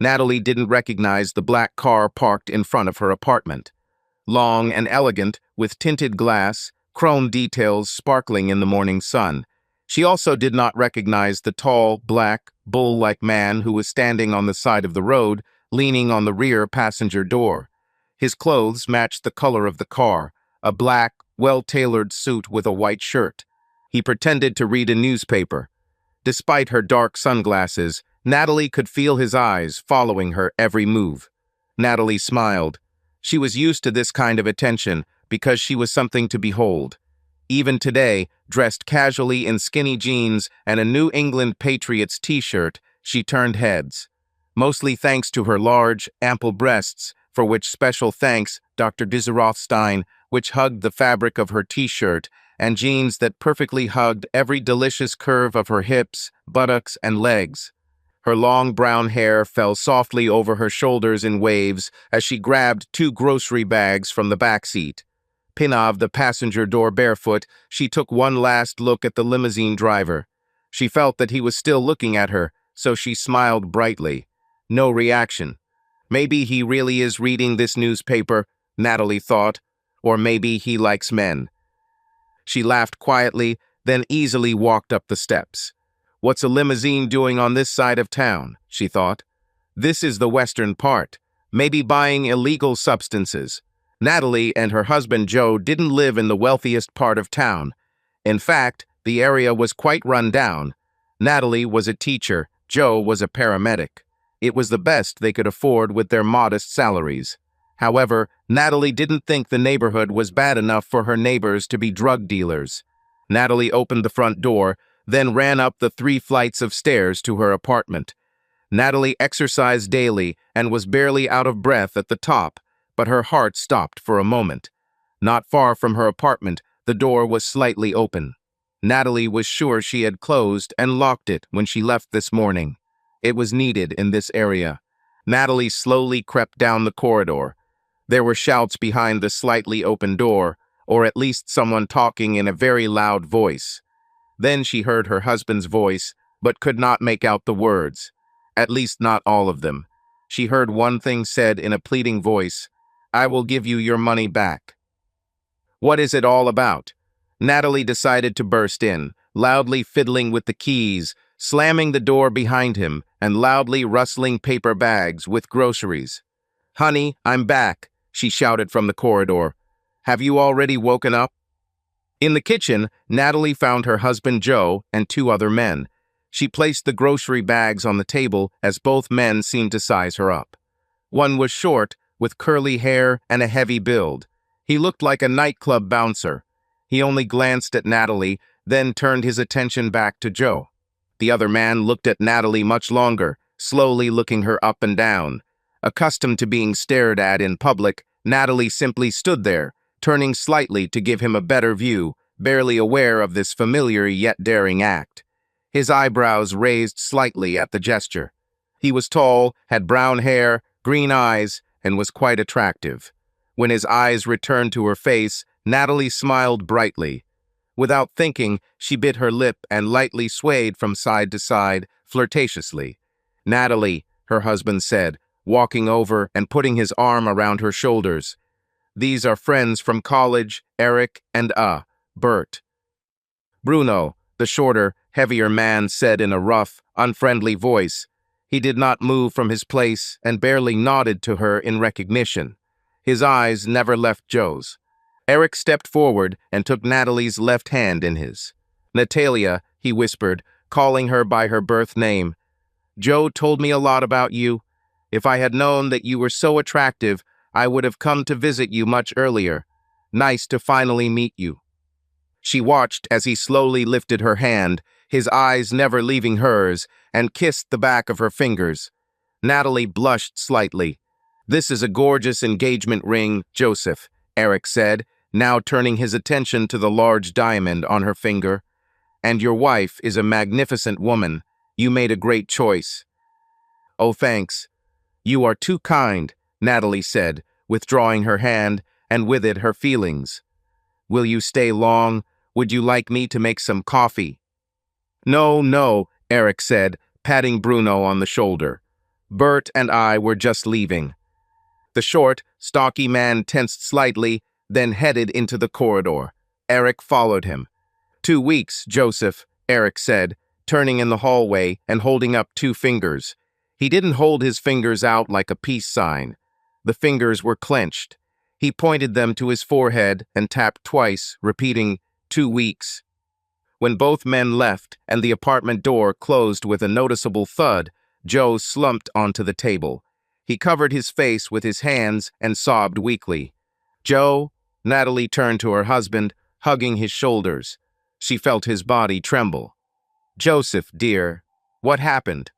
Natalie didn't recognize the black car parked in front of her apartment. Long and elegant, with tinted glass, chrome details sparkling in the morning sun. She also did not recognize the tall, black, bull-like man who was standing on the side of the road, leaning on the rear passenger door. His clothes matched the color of the car, a black, well-tailored suit with a white shirt. He pretended to read a newspaper. Despite her dark sunglasses, Natalie could feel his eyes following her every move. Natalie smiled. She was used to this kind of attention because she was something to behold. Even today, dressed casually in skinny jeans and a New England Patriots t-shirt, she turned heads. Mostly thanks to her large, ample breasts, for which special thanks, Dr. Rothstein, which hugged the fabric of her t-shirt, and jeans that perfectly hugged every delicious curve of her hips, buttocks, and legs. Her long brown hair fell softly over her shoulders in waves as she grabbed 2 grocery bags from the back seat. Pinov the passenger door barefoot, she took one last look at the limousine driver. She felt that he was still looking at her, so she smiled brightly. No reaction. Maybe he really is reading this newspaper, Natalie thought, or maybe he likes men. She laughed quietly, then easily walked up the steps. What's a limousine doing on this side of town, she thought. This is the western part, maybe buying illegal substances. Natalie and her husband Joe didn't live in the wealthiest part of town. In fact, the area was quite run down. Natalie was a teacher, Joe was a paramedic. It was the best they could afford with their modest salaries. However, Natalie didn't think the neighborhood was bad enough for her neighbors to be drug dealers. Natalie opened the front door, then ran up the 3 flights of stairs to her apartment. Natalie exercised daily and was barely out of breath at the top, but her heart stopped for a moment. Not far from her apartment, the door was slightly open. Natalie was sure she had closed and locked it when she left this morning. It was needed in this area. Natalie slowly crept down the corridor. There were shouts behind the slightly open door, or at least someone talking in a very loud voice. Then she heard her husband's voice, but could not make out the words. At least not all of them. She heard one thing said in a pleading voice, "I will give you your money back." What is it all about? Natalie decided to burst in, loudly fiddling with the keys, slamming the door behind him, and loudly rustling paper bags with groceries. "Honey, I'm back," she shouted from the corridor. "Have you already woken up?" In the kitchen, Natalie found her husband Joe and 2 other men. She placed the grocery bags on the table as both men seemed to size her up. One was short, with curly hair and a heavy build. He looked like a nightclub bouncer. He only glanced at Natalie, then turned his attention back to Joe. The other man looked at Natalie much longer, slowly looking her up and down. Accustomed to being stared at in public, Natalie simply stood there, turning slightly to give him a better view, barely aware of this familiar yet daring act. His eyebrows raised slightly at the gesture. He was tall, had brown hair, green eyes, and was quite attractive. When his eyes returned to her face, Natalie smiled brightly. Without thinking, she bit her lip and lightly swayed from side to side, flirtatiously. "Natalie," her husband said, walking over and putting his arm around her shoulders. "These are friends from college, Eric and Bert." Bruno, the shorter, heavier man, said in a rough, unfriendly voice. He did not move from his place and barely nodded to her in recognition. His eyes never left Joe's. Eric stepped forward and took Natalie's left hand in his. "Natalia," he whispered, calling her by her birth name. "Joe told me a lot about you. If I had known that you were so attractive, I would have come to visit you much earlier. Nice to finally meet you." She watched as he slowly lifted her hand, his eyes never leaving hers, and kissed the back of her fingers. Natalie blushed slightly. "This is a gorgeous engagement ring, Joseph," Eric said, now turning his attention to the large diamond on her finger. "And your wife is a magnificent woman. You made a great choice." "Oh, thanks. You are too kind," Natalie said, withdrawing her hand, and with it her feelings. "Will you stay long? Would you like me to make some coffee?" "No, no," Eric said, patting Bruno on the shoulder. Bert and I were just leaving. The short, stocky man tensed slightly, then headed into the corridor. Eric followed him. 2 weeks, Joseph, Eric said, turning in the hallway and holding up 2 fingers. He didn't hold his fingers out like a peace sign. The fingers were clenched. He pointed them to his forehead and tapped twice, repeating, 2 weeks. When both men left and the apartment door closed with a noticeable thud, Joe slumped onto the table. He covered his face with his hands and sobbed weakly. Joe, Natalie turned to her husband, hugging his shoulders. She felt his body tremble. Joseph, dear, what happened?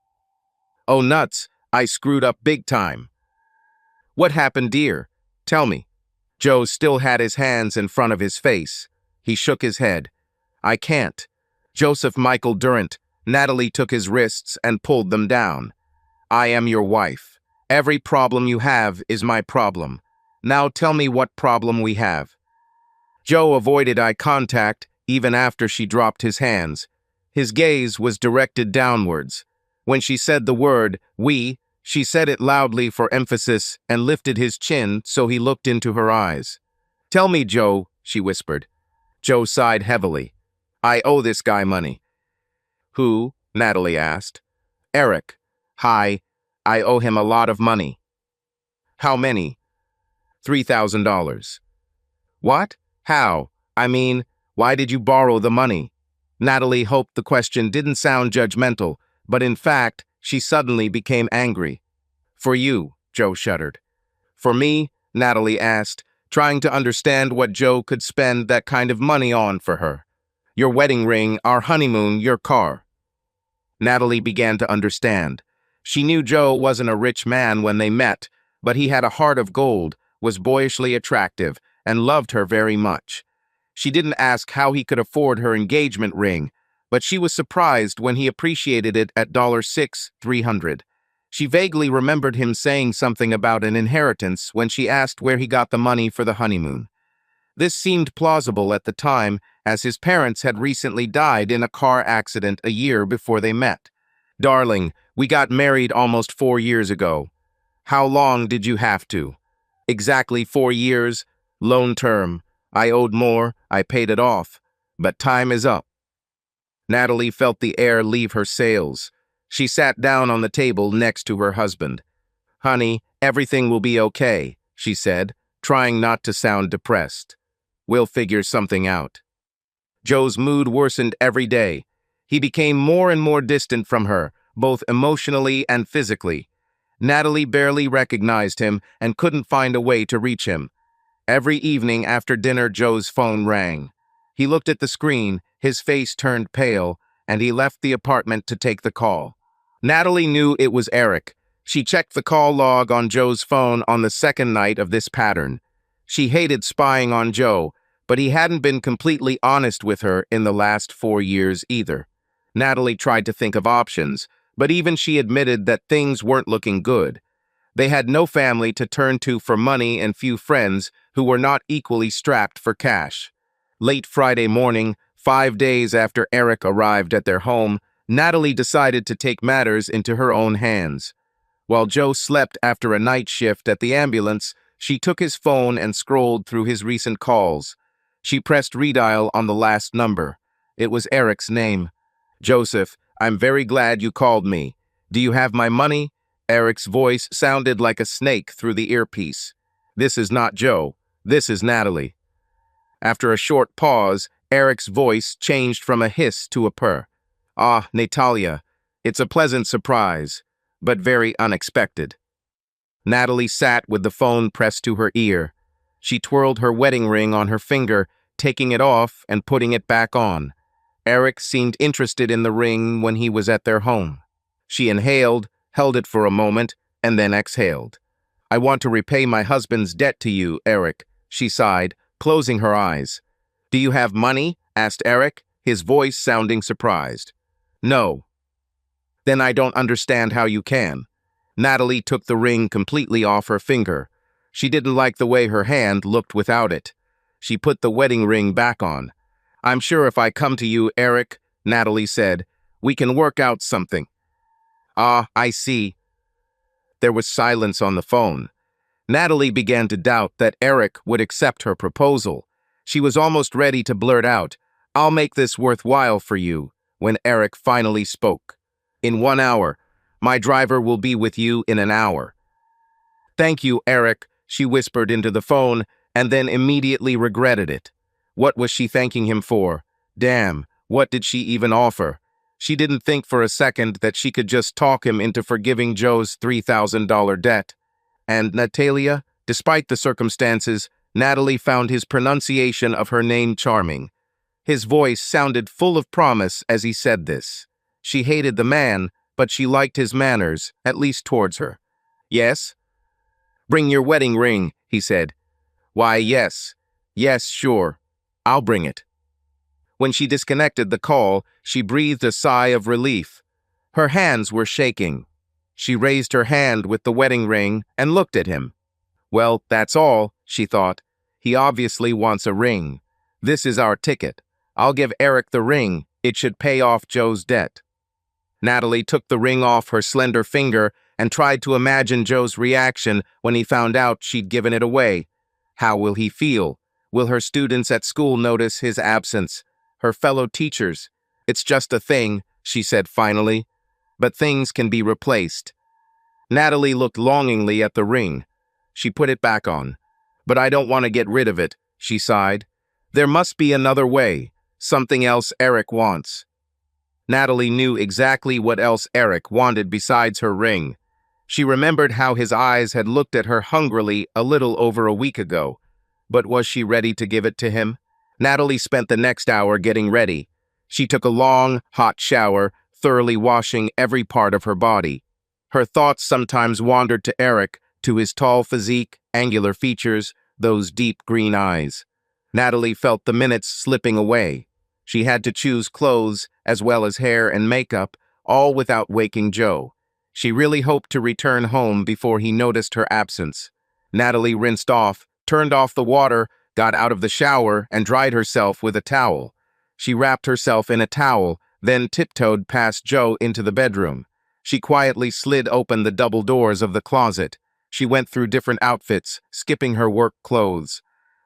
Oh, nuts, I screwed up big time. What happened, dear? Tell me. Joe still had his hands in front of his face. He shook his head. I can't. Joseph Michael Durant. Natalie took his wrists and pulled them down. I am your wife. Every problem you have is my problem. Now tell me what problem we have. Joe avoided eye contact even after she dropped his hands. His gaze was directed downwards. When she said the word, we, she said it loudly for emphasis and lifted his chin so he looked into her eyes. Tell me, Joe, she whispered. Joe sighed heavily. I owe this guy money. Who? Natalie asked. Eric. Hi, I owe him a lot of money. How many? $3,000. What? How? I mean, why did you borrow the money? Natalie hoped the question didn't sound judgmental, but in fact, she suddenly became angry. For you, Joe shuddered. For me? Natalie asked, trying to understand what Joe could spend that kind of money on for her. Your wedding ring, our honeymoon, your car. Natalie began to understand. She knew Joe wasn't a rich man when they met, but he had a heart of gold, was boyishly attractive, and loved her very much. She didn't ask how he could afford her engagement ring, but she was surprised when he appreciated it at $6,300. She vaguely remembered him saying something about an inheritance when she asked where he got the money for the honeymoon. This seemed plausible at the time, as his parents had recently died in a car accident a year before they met. Darling, we got married almost 4 years ago. How long did you have to? Exactly 4 years. Loan term. I owed more, I paid it off. But time is up. Natalie felt the air leave her sails. She sat down on the table next to her husband. Honey, everything will be okay, she said, trying not to sound depressed. We'll figure something out. Joe's mood worsened every day. He became more and more distant from her, both emotionally and physically. Natalie barely recognized him and couldn't find a way to reach him. Every evening after dinner, Joe's phone rang. He looked at the screen, his face turned pale, and he left the apartment to take the call. Natalie knew it was Eric. She checked the call log on Joe's phone on the second night of this pattern. She hated spying on Joe, but he hadn't been completely honest with her in the last 4 years either. Natalie tried to think of options, but even she admitted that things weren't looking good. They had no family to turn to for money and few friends who were not equally strapped for cash. Late Friday morning, 5 days after Eric arrived at their home, Natalie decided to take matters into her own hands. While Joe slept after a night shift at the ambulance, she took his phone and scrolled through his recent calls. She pressed redial on the last number. It was Eric's name. Joseph, I'm very glad you called me. Do you have my money? Eric's voice sounded like a snake through the earpiece. This is not Joe. This is Natalie. After a short pause, Eric's voice changed from a hiss to a purr. Ah, Natalia, it's a pleasant surprise, but very unexpected. Natalie sat with the phone pressed to her ear. She twirled her wedding ring on her finger, taking it off and putting it back on. Eric seemed interested in the ring when he was at their home. She inhaled, held it for a moment, and then exhaled. I want to repay my husband's debt to you, Eric, she sighed, closing her eyes. Do you have money? Asked Eric, his voice sounding surprised. No. Then I don't understand how you can. Natalie took the ring completely off her finger. She didn't like the way her hand looked without it. She put the wedding ring back on. I'm sure if I come to you, Eric, Natalie said, we can work out something. Ah, I see. There was silence on the phone. Natalie began to doubt that Eric would accept her proposal. She was almost ready to blurt out, "I'll make this worthwhile for you," when Eric finally spoke. "In 1 hour. My driver will be with you in an hour." "Thank you, Eric," she whispered into the phone, and then immediately regretted it. What was she thanking him for? Damn, what did she even offer? She didn't think for a second that she could just talk him into forgiving Joe's $3,000 debt. And Natalia, despite the circumstances, Natalie found his pronunciation of her name charming. His voice sounded full of promise as he said this. She hated the man, but she liked his manners, at least towards her. "Yes?" "Bring your wedding ring," he said. "Why, yes. Yes, sure. I'll bring it." When she disconnected the call, she breathed a sigh of relief. Her hands were shaking. She raised her hand with the wedding ring and looked at him. Well, that's all, she thought. He obviously wants a ring. This is our ticket. I'll give Eric the ring. It should pay off Joe's debt. Natalie took the ring off her slender finger and tried to imagine Joe's reaction when he found out she'd given it away. How will he feel? Will her students at school notice his absence? Her fellow teachers? "It's just a thing," she said finally. "But things can be replaced." Natalie looked longingly at the ring. She put it back on. "But I don't want to get rid of it," she sighed. "There must be another way, something else Eric wants." Natalie knew exactly what else Eric wanted besides her ring. She remembered how his eyes had looked at her hungrily a little over a week ago. But was she ready to give it to him? Natalie spent the next hour getting ready. She took a long, hot shower, thoroughly washing every part of her body. Her thoughts sometimes wandered to Eric, to his tall physique, angular features, those deep green eyes. Natalie felt the minutes slipping away. She had to choose clothes, as well as hair and makeup, all without waking Joe. She really hoped to return home before he noticed her absence. Natalie rinsed off, turned off the water, got out of the shower, and dried herself with a towel. She wrapped herself in a towel, then tiptoed past Joe into the bedroom. She quietly slid open the double doors of the closet. She went through different outfits, skipping her work clothes.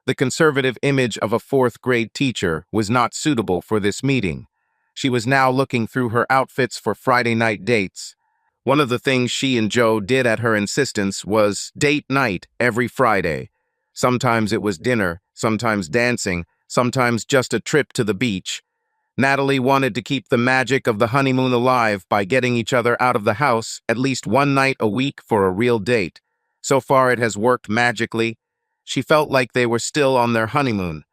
The conservative image of a fourth-grade teacher was not suitable for this meeting. She was now looking through her outfits for Friday night dates. One of the things she and Joe did at her insistence was date night every Friday. Sometimes it was dinner, sometimes dancing, sometimes just a trip to the beach. Natalie wanted to keep the magic of the honeymoon alive by getting each other out of the house at least one night a week for a real date. So far it has worked magically. She felt like they were still on their honeymoon.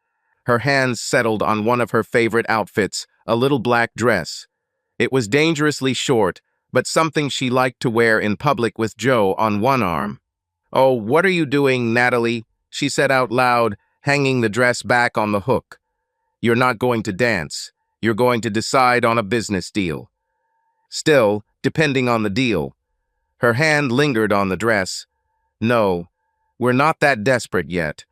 Her hands settled on one of her favorite outfits, a little black dress. It was dangerously short, but something she liked to wear in public with Joe on one arm. "Oh, what are you doing, Natalie?" she said out loud, hanging the dress back on the hook. "You're not going to dance. You're going to decide on a business deal." Still, depending on the deal. Her hand lingered on the dress. "No, we're not that desperate yet."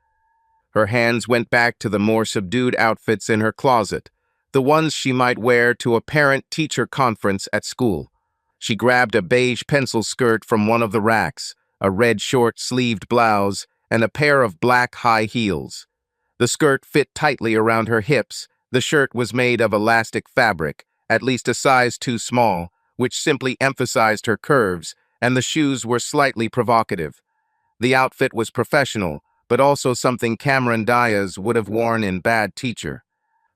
Her hands went back to the more subdued outfits in her closet, the ones she might wear to a parent-teacher conference at school. She grabbed a beige pencil skirt from one of the racks, a red short-sleeved blouse, and a pair of black high heels. The skirt fit tightly around her hips. The shirt was made of elastic fabric, at least a size too small, which simply emphasized her curves, and the shoes were slightly provocative. The outfit was professional, but also something Cameron Diaz would have worn in Bad Teacher.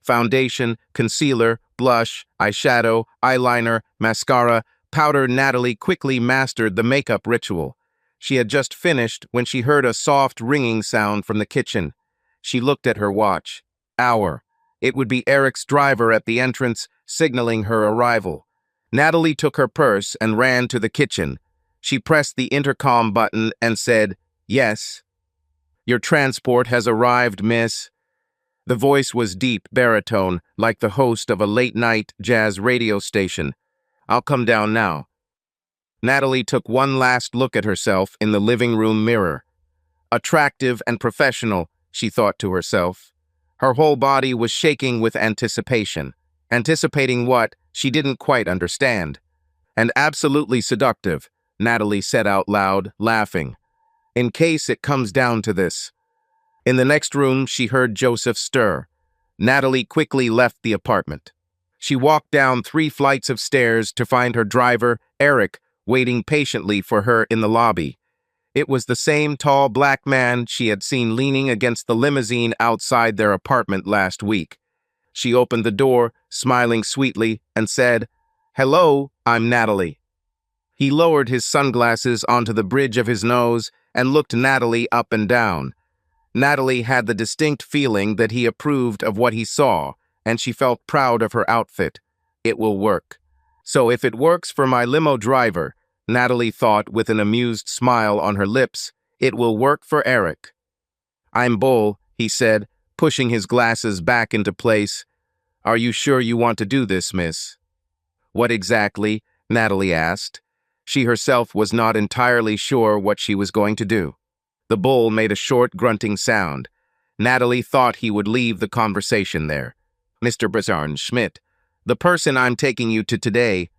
Foundation, concealer, blush, eyeshadow, eyeliner, mascara, powder. Natalie quickly mastered the makeup ritual. She had just finished when she heard a soft ringing sound from the kitchen. She looked at her watch. Hour. It would be Eric's driver at the entrance, signaling her arrival. Natalie took her purse and ran to the kitchen. She pressed the intercom button and said, "Yes." "Your transport has arrived, miss." The voice was deep baritone, like the host of a late-night jazz radio station. "I'll come down now." Natalie took one last look at herself in the living room mirror. Attractive and professional, she thought to herself. Her whole body was shaking with anticipation. Anticipating what, she didn't quite understand. And absolutely seductive. Natalie said out loud, laughing. In case it comes down to this. In the next room, she heard Joseph stir. Natalie quickly left the apartment. She walked down 3 flights of stairs to find her driver, Eric, waiting patiently for her in the lobby. It was the same tall black man she had seen leaning against the limousine outside their apartment last week. She opened the door, smiling sweetly, and said, "Hello, I'm Natalie." He lowered his sunglasses onto the bridge of his nose and looked Natalie up and down. Natalie had the distinct feeling that he approved of what he saw, and she felt proud of her outfit. It will work. So if it works for my limo driver, Natalie thought with an amused smile on her lips, it will work for Eric. I'm Bull, he said, pushing his glasses back into place. Are you sure you want to do this, miss? What exactly? Natalie asked. She herself was not entirely sure what she was going to do. The bull made a short grunting sound. Natalie thought he would leave the conversation there. Mr. Brazarn Schmidt, the person I'm taking you to today,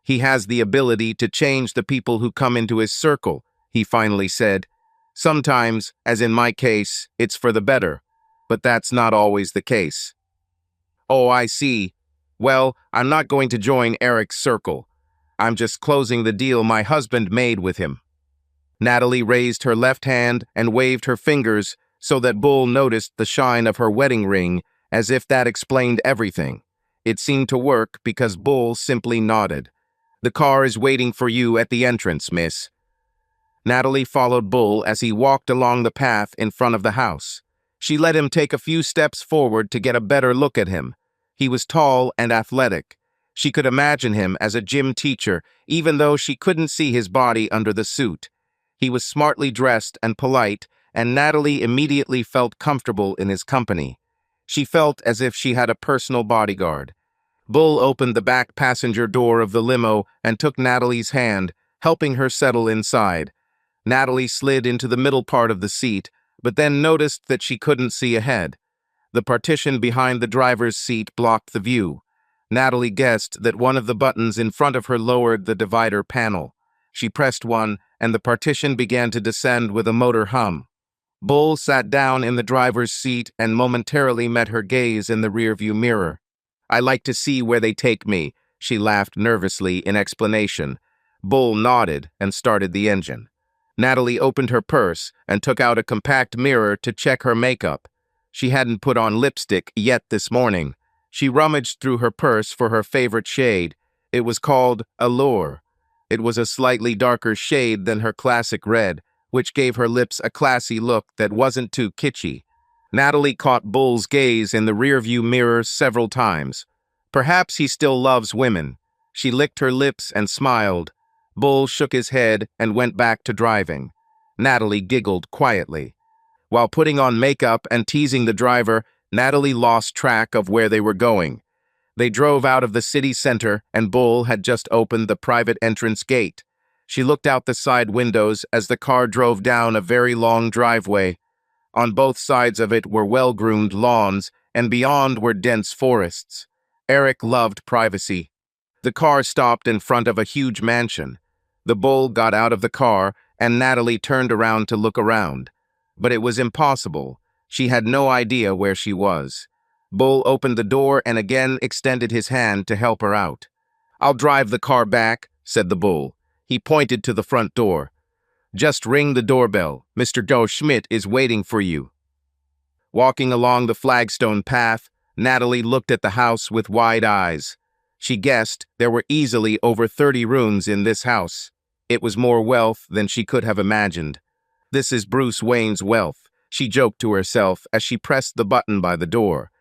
he has the ability to change the people who come into his circle, he finally said. Sometimes, as in my case, it's for the better, but that's not always the case. Oh, I see. Well, I'm not going to join Eric's circle. I'm just closing the deal my husband made with him. Natalie raised her left hand and waved her fingers so that Bull noticed the shine of her wedding ring, as if that explained everything. It seemed to work because Bull simply nodded. The car is waiting for you at the entrance, miss. Natalie followed Bull as he walked along the path in front of the house. She let him take a few steps forward to get a better look at him. He was tall and athletic. She could imagine him as a gym teacher, even though she couldn't see his body under the suit. He was smartly dressed and polite, and Natalie immediately felt comfortable in his company. She felt as if she had a personal bodyguard. Bull opened the back passenger door of the limo and took Natalie's hand, helping her settle inside. Natalie slid into the middle part of the seat, but then noticed that she couldn't see ahead. The partition behind the driver's seat blocked the view. Natalie guessed that one of the buttons in front of her lowered the divider panel. She pressed one, and the partition began to descend with a motor hum. Bull sat down in the driver's seat and momentarily met her gaze in the rearview mirror. I like to see where they take me, she laughed nervously in explanation. Bull nodded and started the engine. Natalie opened her purse and took out a compact mirror to check her makeup. She hadn't put on lipstick yet this morning. She rummaged through her purse for her favorite shade. It was called Allure. It was a slightly darker shade than her classic red, which gave her lips a classy look that wasn't too kitschy. Natalie caught Bull's gaze in the rearview mirror several times. Perhaps he still loves women. She licked her lips and smiled. Bull shook his head and went back to driving. Natalie giggled quietly. While putting on makeup and teasing the driver, Natalie lost track of where they were going. They drove out of the city center, and Bull had just opened the private entrance gate. She looked out the side windows as the car drove down a very long driveway. On both sides of it were well-groomed lawns, and beyond were dense forests. Eric loved privacy. The car stopped in front of a huge mansion. The Bull got out of the car, and Natalie turned around to look around. But it was impossible. She had no idea where she was. Bull opened the door and again extended his hand to help her out. I'll drive the car back, said the Bull. He pointed to the front door. Just ring the doorbell. Mr. Joe Schmidt is waiting for you. Walking along the flagstone path, Natalie looked at the house with wide eyes. She guessed there were easily over 30 rooms in this house. It was more wealth than she could have imagined. This is Bruce Wayne's wealth, she joked to herself as she pressed the button by the door.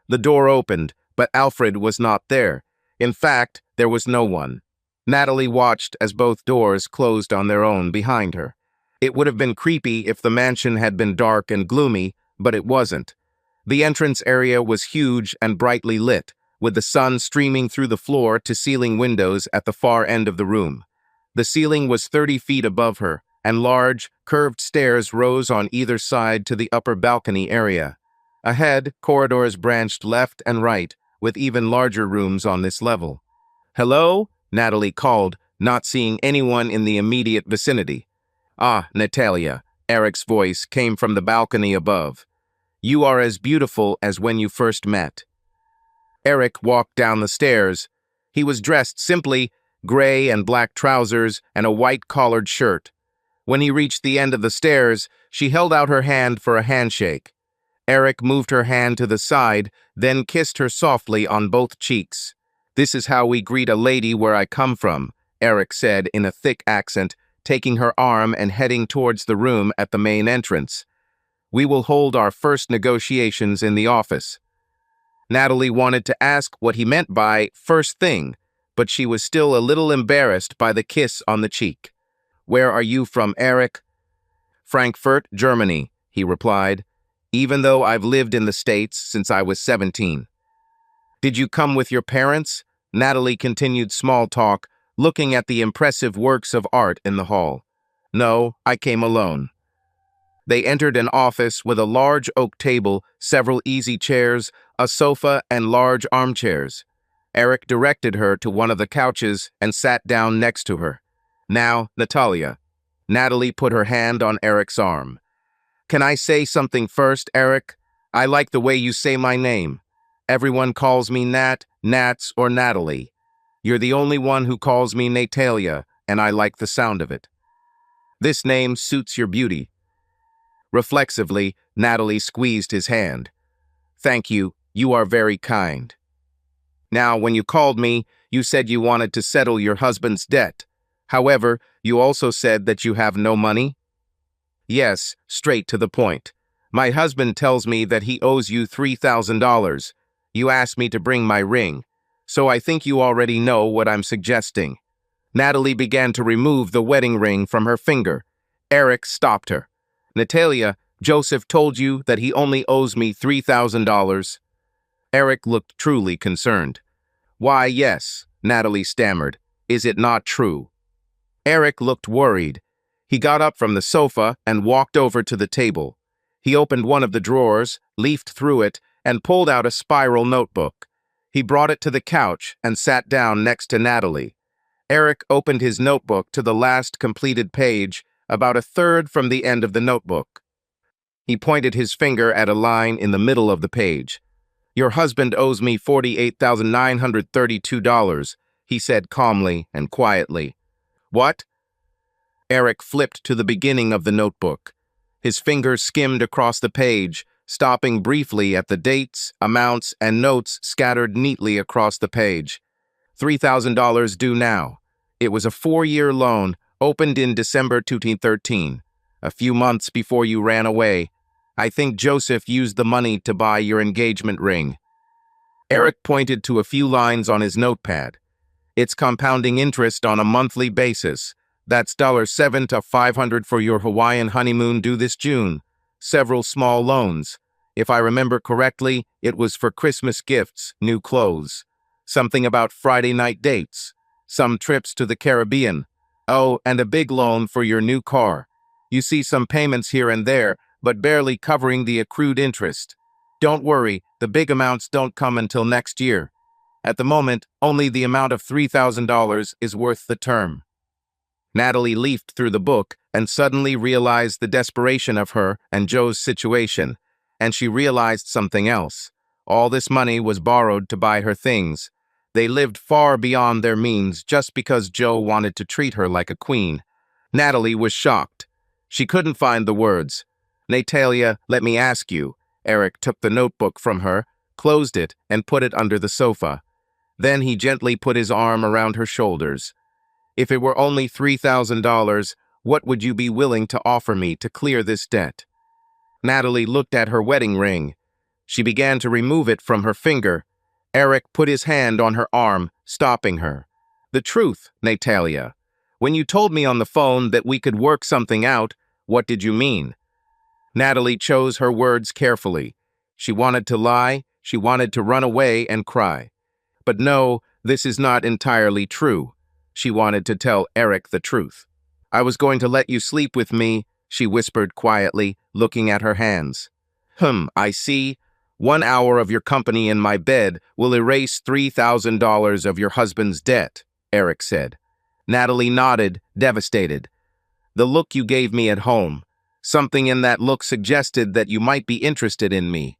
The door opened, but Alfred was not there. In fact, there was no one. Natalie watched as both doors closed on their own behind her. It would have been creepy if the mansion had been dark and gloomy, but it wasn't. The entrance area was huge and brightly lit, with the sun streaming through the floor-to-ceiling windows at the far end of the room. The ceiling was 30 feet above her, and large, curved stairs rose on either side to the upper balcony area. Ahead, corridors branched left and right, with even larger rooms on this level. Hello? Natalie called, not seeing anyone in the immediate vicinity. "Ah, Natalia," Eric's voice came from the balcony above. "You are as beautiful as when you first met." Eric walked down the stairs. He was dressed simply, gray and black trousers and a white collared shirt. When he reached the end of the stairs, she held out her hand for a handshake. Eric moved her hand to the side, then kissed her softly on both cheeks. "This is how we greet a lady where I come from," Eric said in a thick accent, taking her arm and heading towards the room at the main entrance. "We will hold our first negotiations in the office." Natalie wanted to ask what he meant by first thing, but she was still a little embarrassed by the kiss on the cheek. "Where are you from, Eric?" "Frankfurt, Germany," he replied, "even though I've lived in the States since I was 17. "Did you come with your parents?" Natalie continued small talk, looking at the impressive works of art in the hall. "No, I came alone." They entered an office with a large oak table, several easy chairs, a sofa, and large armchairs. Eric directed her to one of the couches and sat down next to her. "Now, Natalia." Natalie put her hand on Eric's arm. "Can I say something first, Eric? I like the way you say my name. Everyone calls me Nat, Nats, or Natalie. You're the only one who calls me Natalia, and I like the sound of it. This name suits your beauty." Reflexively, Natalie squeezed his hand. "Thank you. You are very kind. Now, when you called me, you said you wanted to settle your husband's debt. However, you also said that you have no money?" "Yes, straight to the point. My husband tells me that he owes you $3,000. You asked me to bring my ring, so I think you already know what I'm suggesting." Natalie began to remove the wedding ring from her finger. Eric stopped her. "Natalia, Joseph told you that he only owes me $3,000. Eric looked truly concerned. "Why, yes," Natalie stammered. "Is it not true?" Eric looked worried. He got up from the sofa and walked over to the table. He opened one of the drawers, leafed through it, and pulled out a spiral notebook. He brought it to the couch and sat down next to Natalie. Eric opened his notebook to the last completed page, about a third from the end of the notebook. He pointed his finger at a line in the middle of the page. "Your husband owes me $48,932, he said calmly and quietly. "What?" Eric flipped to the beginning of the notebook. His fingers skimmed across the page, stopping briefly at the dates, amounts, and notes scattered neatly across the page. $3,000 due now. It was a 4-year loan, opened in December 2013, a few months before you ran away. I think Joseph used the money to buy your engagement ring." Eric pointed to a few lines on his notepad. "It's compounding interest on a monthly basis. That's $7 to $500 for your Hawaiian honeymoon due this June. Several small loans. If I remember correctly, it was for Christmas gifts, new clothes. Something about Friday night dates. Some trips to the Caribbean. Oh, and a big loan for your new car. You see some payments here and there, but barely covering the accrued interest. Don't worry, the big amounts don't come until next year. At the moment, only the amount of $3,000 is worth the term." Natalie leafed through the book and suddenly realized the desperation of her and Joe's situation, and she realized something else. All this money was borrowed to buy her things. They lived far beyond their means just because Joe wanted to treat her like a queen. Natalie was shocked. She couldn't find the words. "Natalia, let me ask you." Eric took the notebook from her, closed it, and put it under the sofa. Then he gently put his arm around her shoulders. "If it were only $3,000, what would you be willing to offer me to clear this debt?" Natalie looked at her wedding ring. She began to remove it from her finger. Eric put his hand on her arm, stopping her. "The truth, Natalia. When you told me on the phone that we could work something out, what did you mean?" Natalie chose her words carefully. She wanted to lie, she wanted to run away and cry. But no, this is not entirely true. She wanted to tell Eric the truth. "I was going to let you sleep with me," she whispered quietly, looking at her hands. I see. 1 hour of your company in my bed will erase $3,000 of your husband's debt," Eric said. Natalie nodded, devastated. The look you gave me at home. Something in that look suggested that you might be interested in me.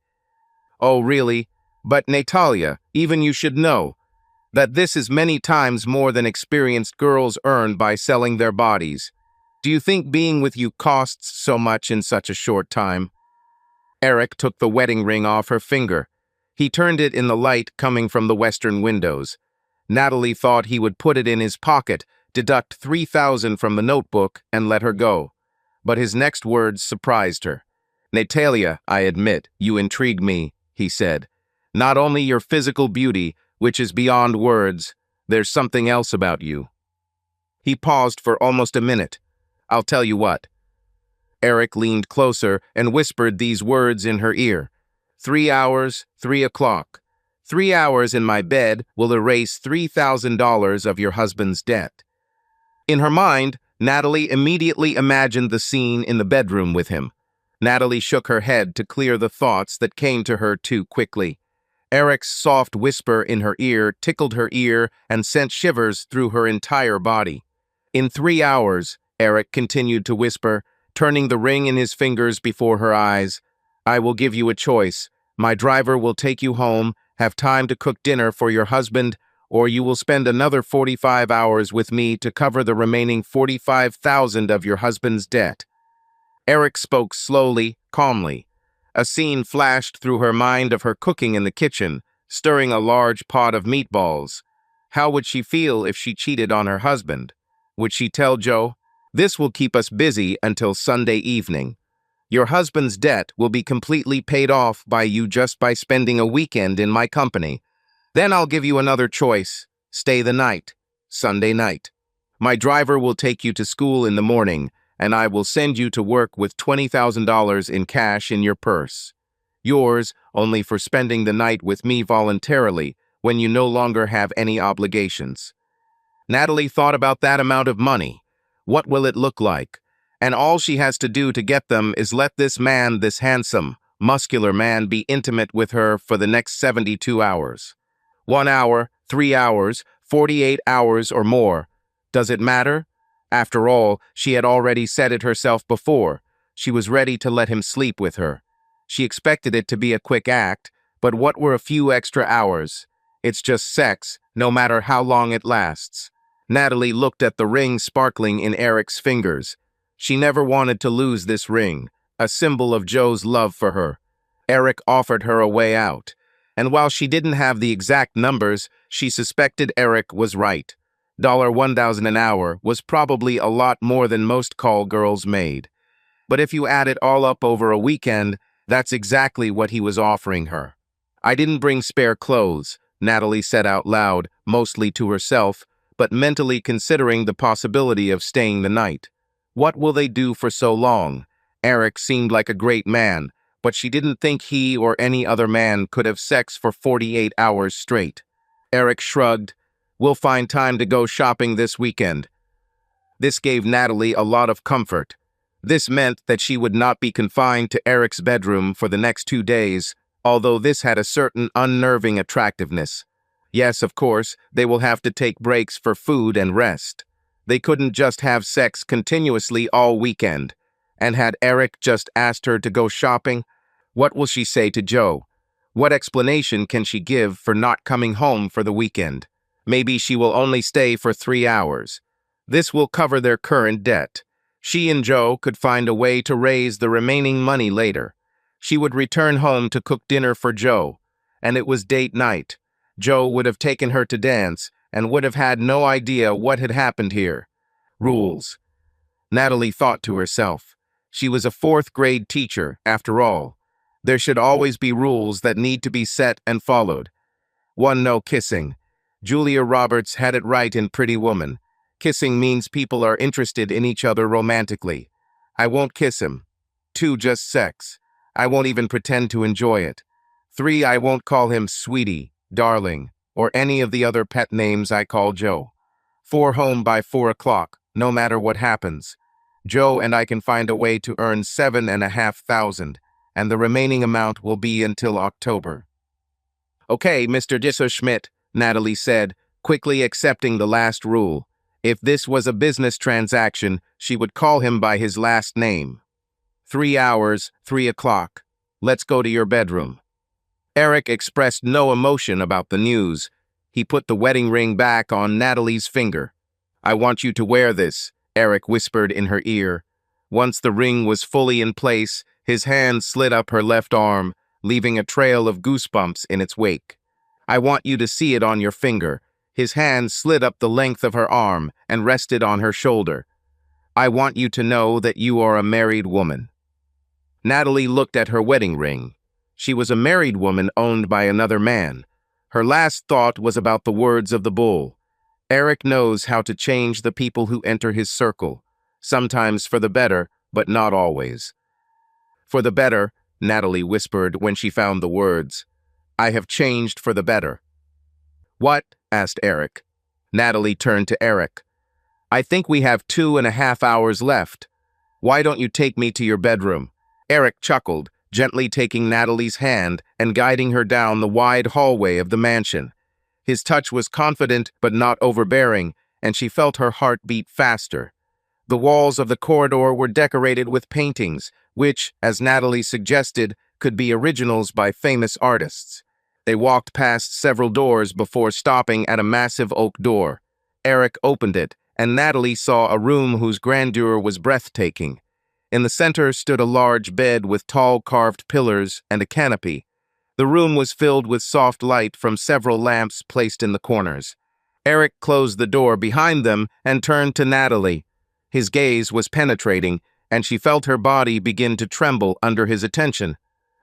Oh, really? But Natalia, even you should know that this is many times more than experienced girls earn by selling their bodies. Do you think being with you costs so much in such a short time? Eric took the wedding ring off her finger. He turned it in the light coming from the western windows. Natalie thought he would put it in his pocket, deduct 3,000 from the notebook, and let her go. But his next words surprised her. Natalia, I admit, you intrigue me, he said. Not only your physical beauty, which is beyond words, there's something else about you. He paused for almost a minute. I'll tell you what. Eric leaned closer and whispered these words in her ear. 3 hours, 3 o'clock. 3 hours in my bed will erase $3,000 of your husband's debt. In her mind, Natalie immediately imagined the scene in the bedroom with him. Natalie shook her head to clear the thoughts that came to her too quickly. Eric's soft whisper in her ear tickled her ear and sent shivers through her entire body. In 3 hours, Eric continued to whisper, turning the ring in his fingers before her eyes. I will give you a choice. My driver will take you home, have time to cook dinner for your husband, or you will spend another 45 hours with me to cover the remaining 45,000 of your husband's debt. Eric spoke slowly, calmly. A scene flashed through her mind of her cooking in the kitchen, stirring a large pot of meatballs. How would she feel if she cheated on her husband? Would she tell Joe? This will keep us busy until Sunday evening. Your husband's debt will be completely paid off by you just by spending a weekend in my company. Then I'll give you another choice. Stay the night. Sunday night. My driver will take you to school in the morning, and I will send you to work with $20,000 in cash in your purse. Yours only for spending the night with me voluntarily when you no longer have any obligations. Natalie thought about that amount of money. What will it look like? And all she has to do to get them is let this man, this handsome, muscular man, be intimate with her for the next 72 hours. 1 hour, 3 hours, 48 hours or more. Does it matter? After all, she had already said it herself before. She was ready to let him sleep with her. She expected it to be a quick act, but what were a few extra hours? It's just sex, no matter how long it lasts. Natalie looked at the ring sparkling in Eric's fingers. She never wanted to lose this ring, a symbol of Joe's love for her. Eric offered her a way out, and while she didn't have the exact numbers, she suspected Eric was right. $1,000 an hour was probably a lot more than most call girls made. But if you add it all up over a weekend, that's exactly what he was offering her. I didn't bring spare clothes, Natalie said out loud, mostly to herself, but mentally considering the possibility of staying the night. What will they do for so long? Eric seemed like a great man, but she didn't think he or any other man could have sex for 48 hours straight. Eric shrugged. We'll find time to go shopping this weekend. This gave Natalie a lot of comfort. This meant that she would not be confined to Eric's bedroom for the next 2 days, although this had a certain unnerving attractiveness. Yes, of course, they will have to take breaks for food and rest. They couldn't just have sex continuously all weekend. And had Eric just asked her to go shopping? What will she say to Joe? What explanation can she give for not coming home for the weekend? Maybe she will only stay for 3 hours. This will cover their current debt. She and Joe could find a way to raise the remaining money later. She would return home to cook dinner for Joe, and it was date night. Joe would have taken her to dance and would have had no idea what had happened here. Rules. Natalie thought to herself. She was a 4th grade teacher, after all. There should always be rules that need to be set and followed. 1. No kissing. Julia Roberts had it right in Pretty Woman. Kissing means people are interested in each other romantically. I won't kiss him. 2. Just sex. I won't even pretend to enjoy it. 3. I won't call him sweetie, darling, or any of the other pet names I call Joe. 4. Home by 4 o'clock, no matter what happens. Joe and I can find a way to earn $7,500, and the remaining amount will be until October. Okay, Mr. Disser Schmidt, Natalie said, quickly accepting the last rule. If this was a business transaction, she would call him by his last name. 3 hours, 3 o'clock. Let's go to your bedroom. Eric expressed no emotion about the news. He put the wedding ring back on Natalie's finger. I want you to wear this, Eric whispered in her ear. Once the ring was fully in place, his hand slid up her left arm, leaving a trail of goosebumps in its wake. I want you to see it on your finger. His hand slid up the length of her arm and rested on her shoulder. I want you to know that you are a married woman. Natalie looked at her wedding ring. She was a married woman owned by another man. Her last thought was about the words of the bull. Eric knows how to change the people who enter his circle, sometimes for the better, but not always. For the better, Natalie whispered when she found the words. I have changed for the better. What? Asked Eric. Natalie turned to Eric. I think we have 2.5 hours left. Why don't you take me to your bedroom? Eric chuckled, gently taking Natalie's hand and guiding her down the wide hallway of the mansion. His touch was confident but not overbearing, and she felt her heart beat faster. The walls of the corridor were decorated with paintings, which, as Natalie suggested, could be originals by famous artists. They walked past several doors before stopping at a massive oak door. Eric opened it, and Natalie saw a room whose grandeur was breathtaking. In the center stood a large bed with tall carved pillars and a canopy. The room was filled with soft light from several lamps placed in the corners. Eric closed the door behind them and turned to Natalie. His gaze was penetrating, and she felt her body begin to tremble under his attention.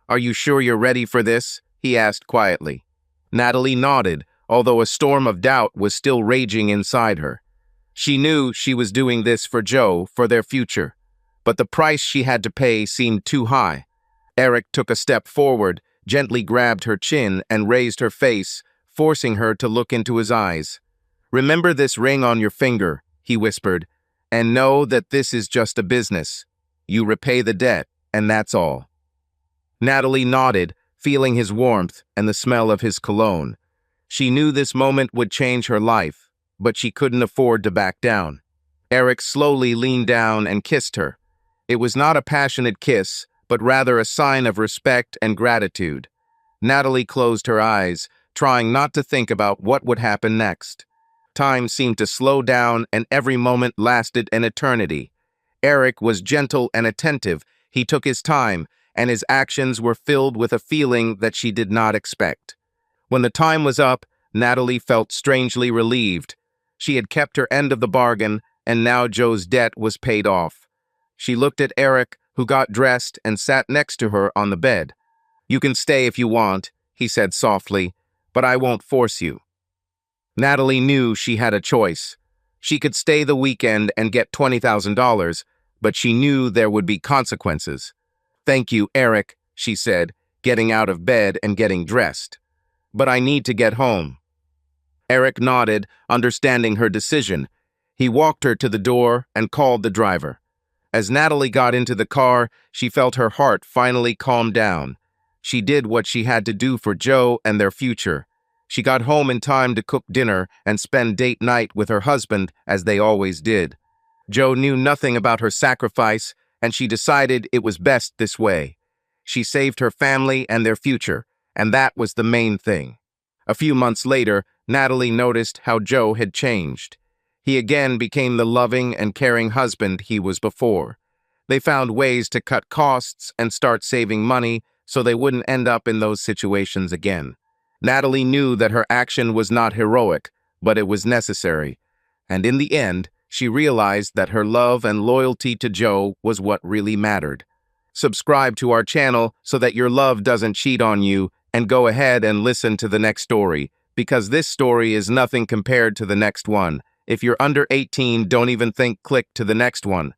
Are you sure you're ready for this? He asked quietly. Natalie nodded, although a storm of doubt was still raging inside her. She knew she was doing this for Joe, for their future. But the price she had to pay seemed too high. Eric took a step forward, gently grabbed her chin and raised her face, forcing her to look into his eyes. Remember this ring on your finger, he whispered, and know that this is just a business. You repay the debt, and that's all. Natalie nodded, feeling his warmth and the smell of his cologne. She knew this moment would change her life, but she couldn't afford to back down. Eric slowly leaned down and kissed her. It was not a passionate kiss, but rather a sign of respect and gratitude. Natalie closed her eyes, trying not to think about what would happen next. Time seemed to slow down, and every moment lasted an eternity. Eric was gentle and attentive. He took his time, and his actions were filled with a feeling that she did not expect. When the time was up, Natalie felt strangely relieved. She had kept her end of the bargain, and now Joe's debt was paid off. She looked at Eric, who got dressed and sat next to her on the bed. You can stay if you want, he said softly, but I won't force you. Natalie knew she had a choice. She could stay the weekend and get $20,000, but she knew there would be consequences. Thank you, Eric, she said, getting out of bed and getting dressed. But I need to get home. Eric nodded, understanding her decision. He walked her to the door and called the driver. As Natalie got into the car, she felt her heart finally calm down. She did what she had to do for Joe and their future. She got home in time to cook dinner and spend date night with her husband, as they always did. Joe knew nothing about her sacrifice, and she decided it was best this way. She saved her family and their future, and that was the main thing. A few months later, Natalie noticed how Joe had changed. He again became the loving and caring husband he was before. They found ways to cut costs and start saving money so they wouldn't end up in those situations again. Natalie knew that her action was not heroic, but it was necessary. And in the end, she realized that her love and loyalty to Joe was what really mattered. Subscribe to our channel so that your love doesn't cheat on you, and go ahead and listen to the next story, because this story is nothing compared to the next one. If you're under 18, don't even think click to the next one.